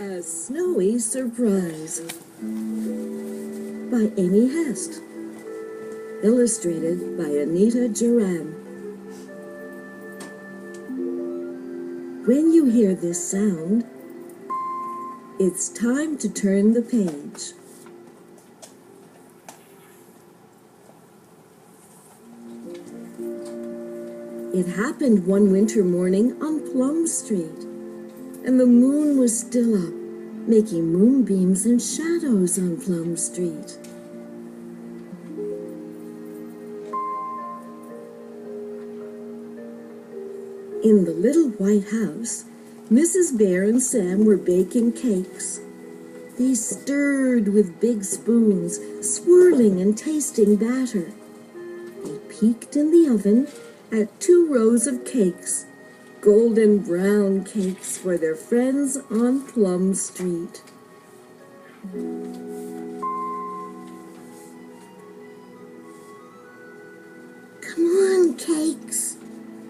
A Snowy Surprise by Amy Hest. Illustrated by Anita Duran. When you hear this sound, it's time to turn the page. It happened one winter morning on Plum Street, and the moon was still up, making moonbeams and shadows on Plum Street. In the little white house, Mrs. Bear and Sam were baking cakes. They stirred with big spoons, swirling and tasting batter. They peeked in the oven at 2 rows of cakes, golden brown cakes for their friends on Plum Street. "Come on, cakes,"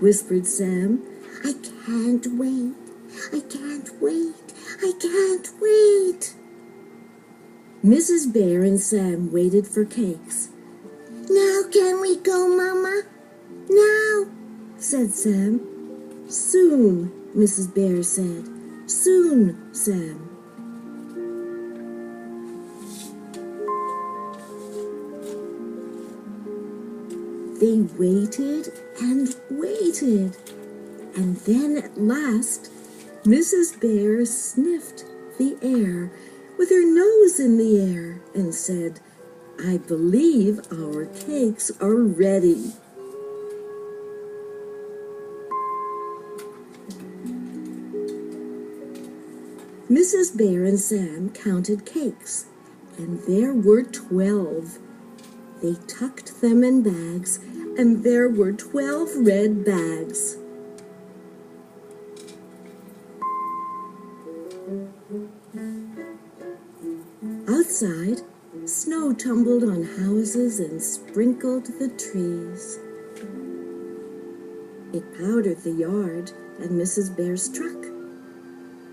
whispered Sam. "I can't wait. I can't wait. I can't wait." Mrs. Bear and Sam waited for cakes. "Now can we go, Mama? Now," said Sam. "Soon," Mrs. Bear said. "Soon, Sam." They waited and waited, and then at last Mrs. Bear sniffed the air with her nose in the air and said, "I believe our cakes are ready." Mrs. Bear and Sam counted cakes, and there were 12. They tucked them in bags, and there were 12 red bags. Outside, snow tumbled on houses and sprinkled the trees. It powdered the yard and Mrs. Bear's truck.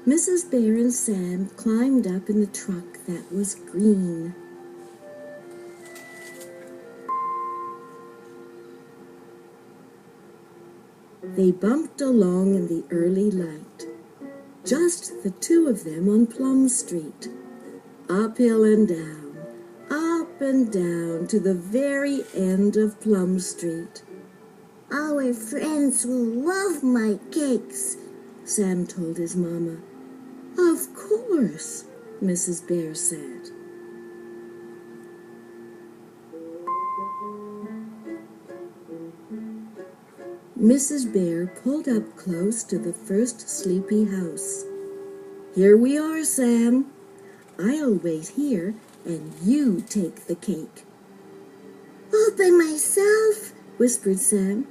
Mrs. Bear and Sam climbed up in the truck that was green. They bumped along in the early light, just the 2 of them on Plum Street, uphill and down to the very end of Plum Street. "Our friends will love my cakes," Sam told his mama. "Of course," Mrs. Bear said. Mrs. Bear pulled up close to the first sleepy house. "Here we are, Sam. I'll wait here, and you take the cake." "All by myself," whispered Sam.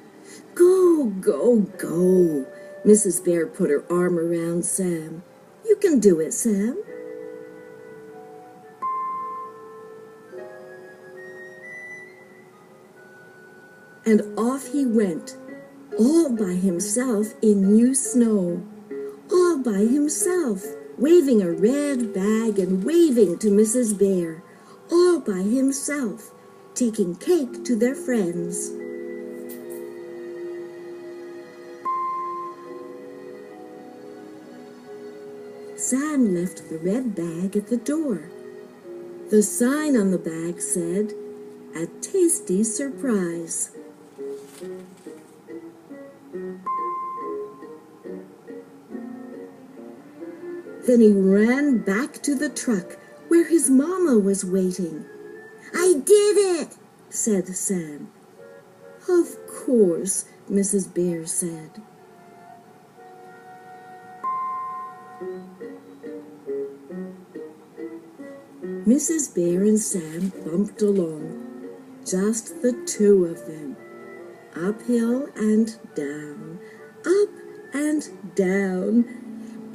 "Go, go, go." Mrs. Bear put her arm around Sam. "You can do it, Sam." And off he went, all by himself in new snow, all by himself, waving a red bag and waving to Mrs. Bear, all by himself, taking cake to their friends. Sam left the red bag at the door. The sign on the bag said, "A tasty surprise." Then he ran back to the truck where his mama was waiting. "I did it," said Sam. "Of course," Mrs. Bear said. Mrs. Bear and Sam bumped along, just the 2 of them, uphill and down, up and down.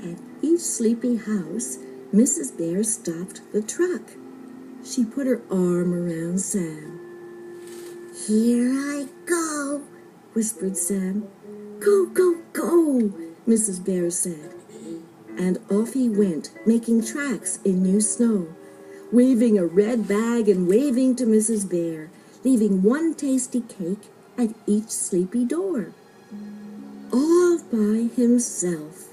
At each sleepy house, Mrs. Bear stopped the truck. She put her arm around Sam. "Here I go," whispered Sam. "Go, go, go," Mrs. Bear said. And off he went, making tracks in new snow, waving a red bag and waving to Mrs. Bear, leaving one tasty cake at each sleepy door, all by himself.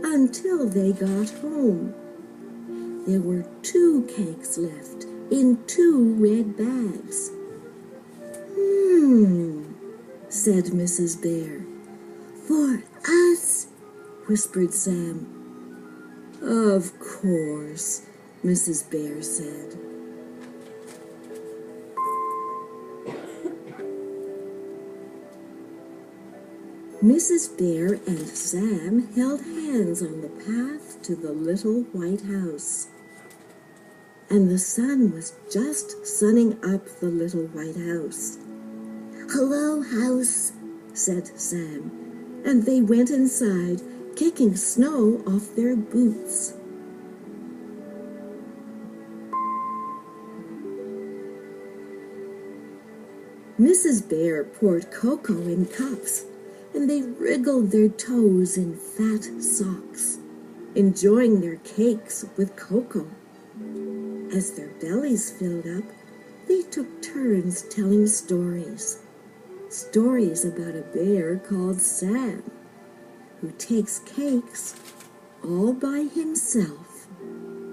Until they got home. There were 2 cakes left in 2 red bags. Said Mrs. Bear. For us, whispered Sam. Of course, Mrs. Bear said. Mrs. Bear and Sam held hands on the path to the little white house. And the sun was just sunning up the little white house. Hello, house, said Sam, and they went inside, kicking snow off their boots. Mrs. Bear poured cocoa in cups, and they wriggled their toes in fat socks, enjoying their cakes with cocoa. As their bellies filled up, they took turns telling stories. Stories about a bear called Sam, who takes cakes all by himself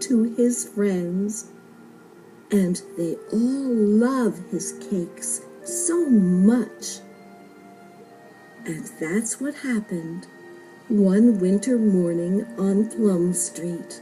to his friends. And they all love his cakes so much. And that's what happened one winter morning on Plum Street.